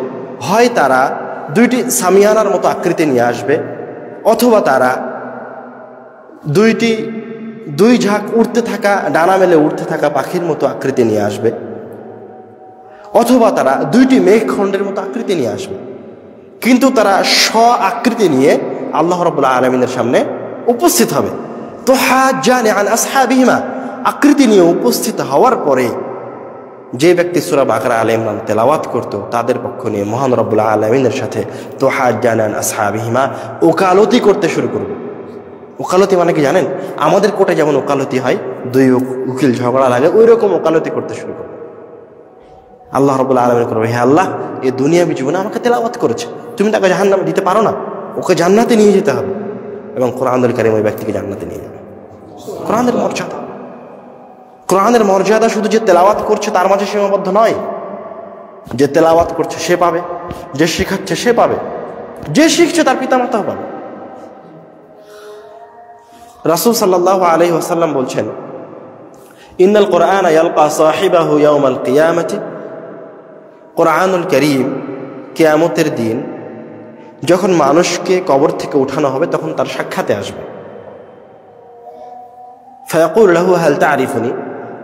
S1: হয় তারা দুইটি সামিয়ানার মতো আকৃতি নিয়ে আসবে, অথবা তারা দুই ঝাঁক উড়তে থাকা, ডানা মেলে উড়তে থাকা পাখির মতো আকৃতি নিয়ে আসবে, অথবা তারা দুইটি মেঘখণ্ডের মতো আকৃতি নিয়ে আসবে। কিন্তু তারা আকৃতি নিয়ে আল্লাহ রাব্বুল আলামিনের সামনে উপস্থিত হবে। তো হাজ্জানি আন আসহাবিহিমা, আকৃতি নিয়ে উপস্থিত হওয়ার পরে যে ব্যক্তি সূরা বাকারা আলে ইমরান তেলাওয়াত করত, তাদের পক্ষ নিয়ে মহান রব্বুল আলামিনের সাথে তো হাজ্জানি আন আসহাবিহিমা ওকালতি করতে শুরু করবে। ওকালতি মানে কি জানেন? আমাদের কোর্টে যেমন ওকালতি হয়, দুই উকিল ঝগড়া লাগে, ওই রকম ওকালতি করতে শুরু করবে। আল্লাহ রাব্বুল আলামিন করবে, হে আল্লাহ, এই দুনিয়াবী জীবনে আমাকে তেলাওয়াত করেছে, তুমি তাকে জাহান্নামে দিতে পারো না, ওকে জান্নাতে নিয়ে যেতে হবে। এবং কোরআনুল কারীম ওই ব্যক্তিকে জান্নাতে নিয়ে যাবে। কোরআনের মর্যাদা, কোরআনের মর্যাদা শুধু যে তেলাওয়াত করছে তার মাঝে সীমাবদ্ধ নয়। যে তেলাওয়াত করছে সে পাবে, যে শিখাচ্ছে সে পাবে, যে শিখছে তার পিতামাতাও পাবে। রাসূল সাল্লাল্লাহু আলাইহি ওয়াসাল্লাম বলছেন, ইন্নাল কোরআন ইয়ালকা সাহিবাহু ইয়াউমাল কিয়ামাতি, কোরআনুল কারীম কিয়ামতের দিন যখন মানুষকে কবর থেকে উঠানো হবে তখন তার সাক্ষাতে আসবে। ফায়াকুলু লাহু হাল তা'রিফুনি,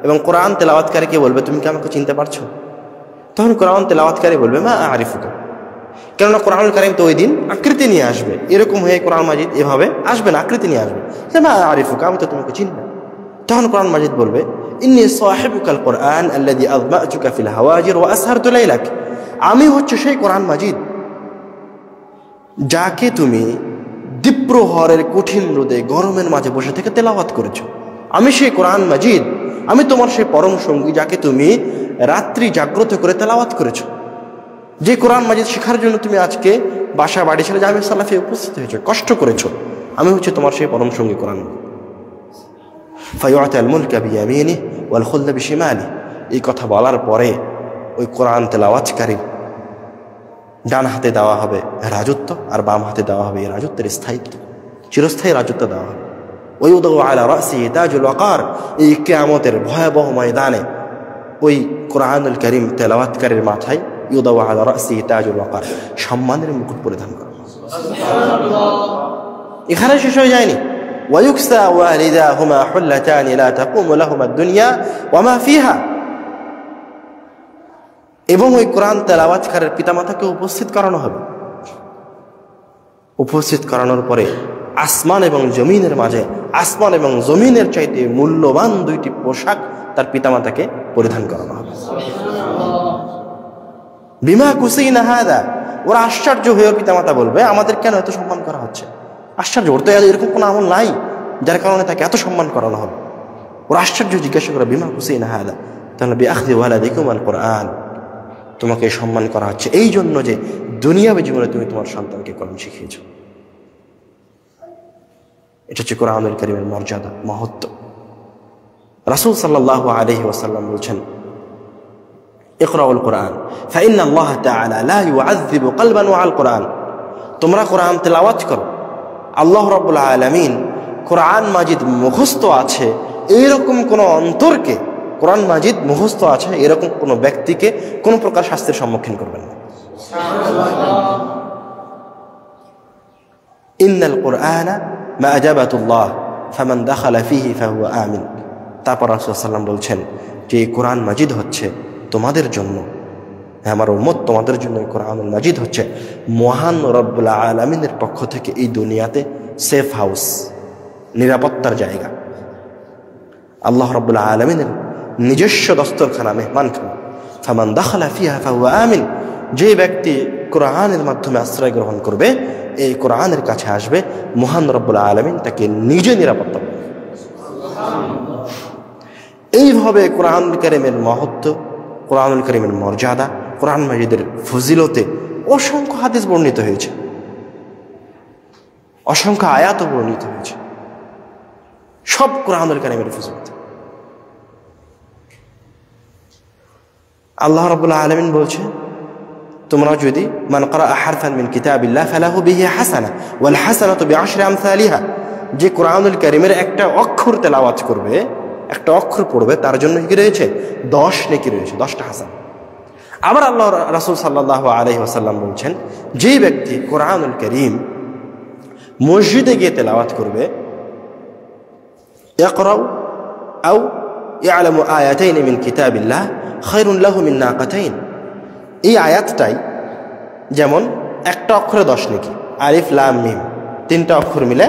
S1: এবং কোরআন তেলাওয়াতকারীকে বলবে, তুমি কি আমাকে চিনতে পারছো? তখন কোরআন তেলাওয়াতকারী বলবে, মা আরিফুকা, কেননা কোরআনুল কারীম তো ওই দিন আকৃতি নিয়ে আসবে, এরকম হয়ে কোরআন মাজিদ এভাবে আসবে না, আকৃতি নিয়ে আসবে। মা আরিফুকা, আমি তো তোমাকে চিনি না। তখন কোরআন মাজিদ বলবে, ইন্নী সাহিবুকাল কোরআন আল্লাযী আযমা'তুকা ফিল হাওয়াজির ওয়া আসহারতু লাইলাক, আমি হচ্ছে সেই কোরআন মাজিদ যাকে তুমি দ্বীপ্রহরের কঠিন রোদে গরমের মাঝে বসে থেকে তেলাওয়াত করেছো। আমি সেই কোরআন মাজিদ, আমি তোমার সেই পরম সঙ্গী যাকে তুমি রাত্রি জাগ্রত করে তেলাওয়াত করেছো। যে কোরআন মাজিদ শেখার জন্য তুমি আজকে বাসা বাড়ি ছেড়ে জামিয়া সালাফে উপস্থিত হয়েছো, কষ্ট করেছো, আমি হচ্ছে তোমার সেই পরম সঙ্গী কোরআন মাজিদ। ফায়ু'তাল মুলকা বিয়ামিনিহি ওয়াল খুলদ বিশিমালিহি, এই কথা বলার পরে ওই কোরআন তেলাওয়াতকারীর ডান হাতে দেওয়া হবে রাজত্ব, আর বাম হাতে দেওয়া হবে এই রাজত্বের স্থায়িত্ব, চিরস্থায়ী রাজত্ব দেওয়া হবে। ওয়ায়ুদাউ আলা রাসিহি তাজুল ওয়াকার, এই কিয়ামতের ভয়াবহ ময়দানে ওই কোরআনুল কারীম তেলাওয়াতকারীর মাথায় ইউদাউ আলা রাসিহি তাজুল ওয়াকার, সম্মানের মুকুট পরিধান করা। এখানে শেষ হয়ে যায়নি, ওয়ায়ুকসা ওয়ালিদাহুমা হুল্লাতানি লা তাকুমু লাহুমা দুনিয়া ওয়া মা ফিহা, এবং ওই কোরআন তেলাওয়াতকারীর পিতামাতাকে উপস্থিত করানো হবে। উপস্থিত করানোর পরে আসমান এবং জমিনের মাঝে, আসমান এবং জমিনের চাইতে মূল্যবান দুইটি পোশাক তার পিতামাতাকে পরিধান করানো হবে। বিমা কুসিনা হাদা, ওরা আশ্চর্য হয়ে পিতামাতা বলবে, আমাদের কেন এত সম্মান করা হচ্ছে? আশ্চর্য, ওর তো এরকম কোনো আমল নাই যার কারণে তাকে এত সম্মান করানো হবে। ওরা আশ্চর্য জিজ্ঞাসা করে, বিমা কুসিনা হাদা, তাহলে বিআখযি ওয়ালাদিকুমুল কোরআন, তোমাকে সম্মান করা হচ্ছে এই জন্য যে দুনিয়াবী জীবনে তুমি তোমার সন্তানকে কোরআন শিখিয়েছো। এটা হচ্ছে কোরআনুল কারীমের মর্যাদা, মহত্ব। রাসূল সাল্লাল্লাহু আলাইহি ওয়াসাল্লাম বলছেন, ইকরাউল কোরআন ফাইন্না আল্লাহ তাআলা লা ইউআযযিবু কলবান ওয়াল কোরআন, তোমরা কোরআন তেলাওয়াত করো, আল্লাহ রাব্বুল আলামিন কোরআন মাজিদ মুখস্থ আছে এইরকম কোন অন্তরকে, কোরআন মাজিদ মুখস্থ আছে এরকম কোন ব্যক্তিকে কোন প্রকার শাস্তির সম্মুখীন করবেন না। ইন্নাল কোরআনা মা'জাবাতুল্লাহ ফামান দাখালা ফিহি ফাহুয়া আমিন। তারপর রাসূল সাল্লাল্লাহু আলাইহি ওয়াসাল্লাম বলছেন যে এই কোরআন মাজিদ হচ্ছে তোমাদের জন্য, আমার উম্মত তোমাদের জন্য এই কোরআনুল মাজিদ হচ্ছে মহান রব্বুল আলামিনের পক্ষ থেকে এই দুনিয়াতে সেফ হাউস, নিরাপত্তার জায়গা, আল্লাহ রাব্বুল আলামিনের নিজস্ব দস্তরখানা, মেহমানখানা। ফামান দাখালা ফিহা ফাহুয়া আমিন, যে ব্যক্তি কোরআনের মাধ্যমে আশ্রয় গ্রহণ করবে, এই কোরআনের কাছে আসবে, মহান রব্বুল আলামিন তাকে নিজে নিরাপত্তা দেবে। এইভাবে কোরআনুল কারীমের মহত্ব, কোরআনুল কারীমের মর্যাদা, কোরআন মাজিদের ফজিলতে অসংখ্য হাদিস বর্ণিত হয়েছে, অসংখ্য আয়াত বর্ণিত হয়েছে, সব কোরআনুল কারীমের ফজিলতে। আল্লাহ রাব্বুল আলামিন বলছে, তোমরা যদি মান ক্বারা হারফান মিন কিতাবিল্লাহ ফালাহু বিহি হাসানাহ ওয়াল হাসানাতু বিআশরি আমসালিহা, যে কোরআনুল কারীমের একটা অক্ষর তেলাওয়াত করবে, একটা অক্ষর পড়বে, তার জন্য কি রয়েছে? 10 নেকি রয়েছে, 10টা হাসান। আবার আল্লাহ রাসূল সাল্লাল্লাহু আলাইহি ওয়াসাল্লাম বলছেন, যে ব্যক্তি কোরআনুল কারীম মসজিদে গিয়ে তেলাওয়াত করবে, ইয়াকরাউ আও ইয়ালামু আয়াতাইন মিন কিতাবিল্লাহ খায়রুন লাহু মিন নাকাতাইন, এই আয়াতটাই যেমন একটা অক্ষরে 10 নেকি, আলিফ লাম মিম 3টা অক্ষর মিলে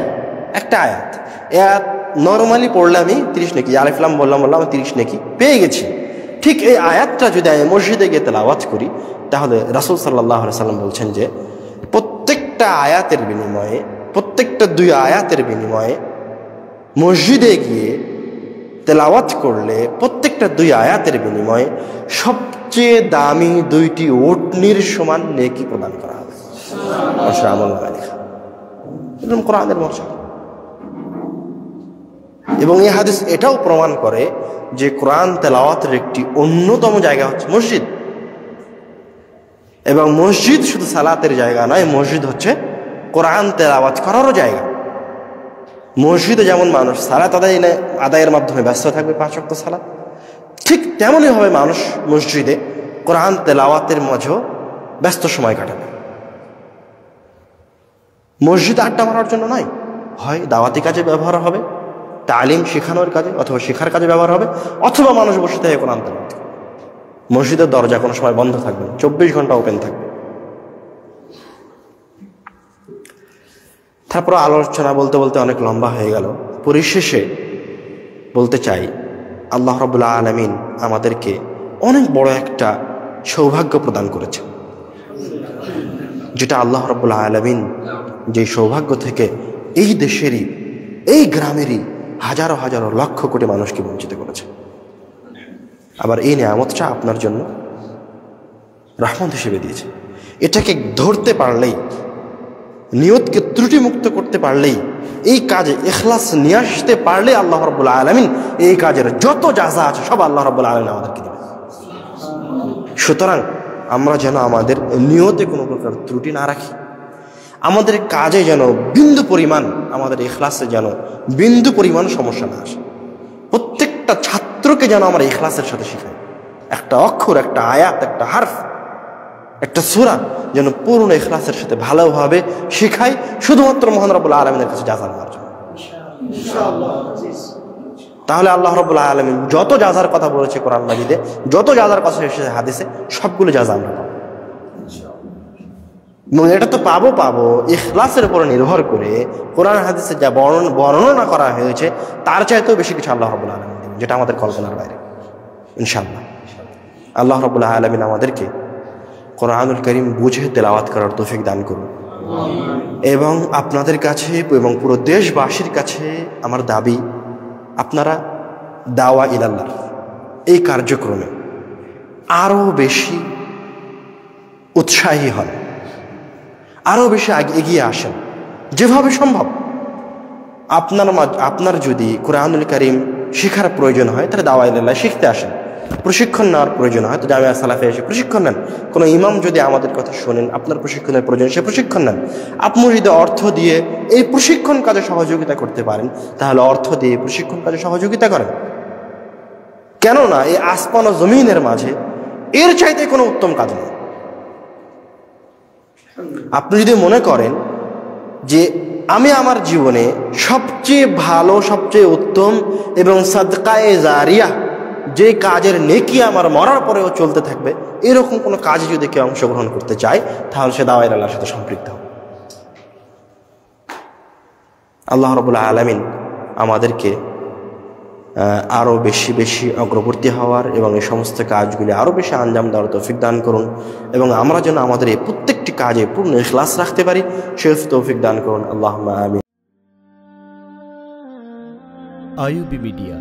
S1: একটা আয়াত, এই আয়াত নরমালি পড়লে আমি 30 নেকি, আলিফ লাম বললাম 30 নেকি পেয়ে গেছি। ঠিক এই আয়াতটা যদি আমি মসজিদে গিয়ে তেলাওয়াত করি, তাহলে রাসূল সাল্লাল্লাহু আলাইহি ওয়াসাল্লাম বলছেন যে প্রত্যেকটা আয়াতের বিনিময়ে, প্রত্যেকটা 2 আয়াতের বিনিময়ে মসজিদে গিয়ে তেলাওয়াত করলে প্রত্যেকটা 2 আয়াতের বিনিময়ে সবচেয়ে দামি 2টি উটনির সমান নেকি প্রদান করা হবে। এরকম কোরআনের মর্যাদা। এবং এই হাদিস এটাও প্রমাণ করে যে কোরআন তেলাওয়াতের একটি অন্যতম জায়গা হচ্ছে মসজিদ। এবং মসজিদ শুধু সালাতের জায়গা নয়, মসজিদ হচ্ছে কোরআন তেলাওয়াত করারও জায়গা। মসজিদে যেমন মানুষ সালাত আদায়ের মাধ্যমে ব্যস্ত থাকবে 5 ওয়াক্ত সালাত, ঠিক তেমনই হবে মানুষ মসজিদে কোরআন তেলাওয়াতের মাঝেও ব্যস্ত সময় কাটাবে। মসজিদ আড্ডা মারার জন্য নয়, হয় দাওয়াতি কাজে ব্যবহার হবে, তালিম শেখানোর কাজে অথবা শেখার কাজে ব্যবহার হবে, অথবা মানুষ বসে থেকে কোরআন তেলাওয়াত করবে। মসজিদের দরজা কোনো সময় বন্ধ থাকবে না, 24 ঘন্টা ওপেন থাকবে। তারপর আলোচনা বলতে বলতে অনেক লম্বা হয়ে গেল। পরিশেষে বলতে চাই, আল্লাহ রাব্বুল আলামিন আমাদেরকে অনেক বড় একটা সৌভাগ্য প্রদান করেছে, যেটা আল্লাহ রাব্বুল আলামিন যে সৌভাগ্য থেকে এই দেশেরই, এই গ্রামেরই হাজারো হাজারো লক্ষ কোটি মানুষকে বঞ্চিত করেছে। আবার এই নিয়ামতটা আপনার জন্য রহমত হিসেবে দিয়েছে। এটাকে ধরতে পারলেই, নিয়তকে ত্রুটিমুক্ত করতে পারলেই, এই কাজে ইখলাস নিয়ে আসতে পারলে আল্লাহ রাব্বুল আলামিন এই কাজের যত জাযা আছে সব আল্লাহ রাব্বুল আলামিন আমাদেরকে দেবেন। সুতরাং আমরা যেন আমাদের নিয়তে কোনো প্রকার ত্রুটি না রাখি, আমাদের কাজে যেন বিন্দু পরিমাণ, আমাদের ইখলাসে যেন বিন্দু পরিমাণ সমস্যা না আসে। প্রত্যেকটা ছাত্রকে যেন আমরা ইখলাসের সাথে শিখাই। একটা অক্ষর, একটা আয়াত, একটা হারফ, একটা সূরা যেন পূর্ণ ইখলাসের সাথে ভালোভাবে শিখাই, শুধুমাত্র মহান রব্বুল আলামিনের কাছে জাযা নেওয়ার জন্য। তাহলে আল্লাহ রাব্বুল আলামিন যত জাযার কথা বলেছে কোরআন মাজিদে, যত জাযার কথা এসেছে হাদিসে, সবগুলো জাযা আমরা পাবো। এবং এটা তো পাবো ইখলাসের উপর নির্ভর করে। কোরআন হাদিসে যা বর্ণনা করা হয়েছে তার চাইতেও বেশি কিছু আল্লাহ রাব্বুল আলামিন দেবেন, যেটা আমাদের কল্পনার বাইরে, ইনশাআল্লাহ। আল্লাহ রাব্বুল আলামিন আমাদেরকে কোরআনুল কারীম বুঝে তেলাওয়াত করার তৌফিক দান করুন। এবং আপনাদের কাছে এবং পুরো দেশবাসীর কাছে আমার দাবি, আপনারা দাওয়া ইলাল্লাহ এই কার্যক্রমে আরও বেশি উৎসাহী হন, আরও বেশি এগিয়ে আসেন যেভাবে সম্ভব। আপনার যদি কোরআনুল কারীম শেখার প্রয়োজন হয় তাহলে দাওয়া ইলাল্লাহ শিখতে আসেন। প্রশিক্ষণ নেওয়ার প্রয়োজন হয় তো জামিয়া সালাফে এসে প্রশিক্ষণ নেন। কোনো ইমাম যদি আমাদের কথা শোনেন, আপনার প্রশিক্ষণের প্রয়োজন, সে প্রশিক্ষণ নেন। আপনি যদি অর্থ দিয়ে এই প্রশিক্ষণ কাজে সহযোগিতা করতে পারেন তাহলে অর্থ দিয়ে প্রশিক্ষণ কাজে সহযোগিতা করেন। কেননা এই আসমান ও জমিনের মাঝে এর চাইতে কোনো উত্তম কাজ নেই। আপনি যদি মনে করেন যে আমি আমার জীবনে সবচেয়ে ভালো, সবচেয়ে উত্তম এবং সাদকায়ে জারিয়া, যে কাজের নেকি আমার মরার পরেও চলতে থাকবে, এরকম কোনো কাজে যদি কেউ অংশগ্রহণ করতে চায় তাহলে সে দাওয়া ইলাল্লাহর সাথে সম্পৃক্ত হবে। আল্লাহ রাব্বুল আলামিন আমাদেরকে আরও বেশি বেশি অগ্রবর্তী হওয়ার এবং এই সমস্ত কাজগুলি আরও বেশি আঞ্জাম দেওয়ার তৌফিক দান করুন। এবং আমরা যেন আমাদের এই প্রত্যেকটি কাজে পূর্ণ ইখলাস রাখতে পারি, সে তৌফিক দান করুন। আল্লাহুম্মা আমিন।
S2: IUB media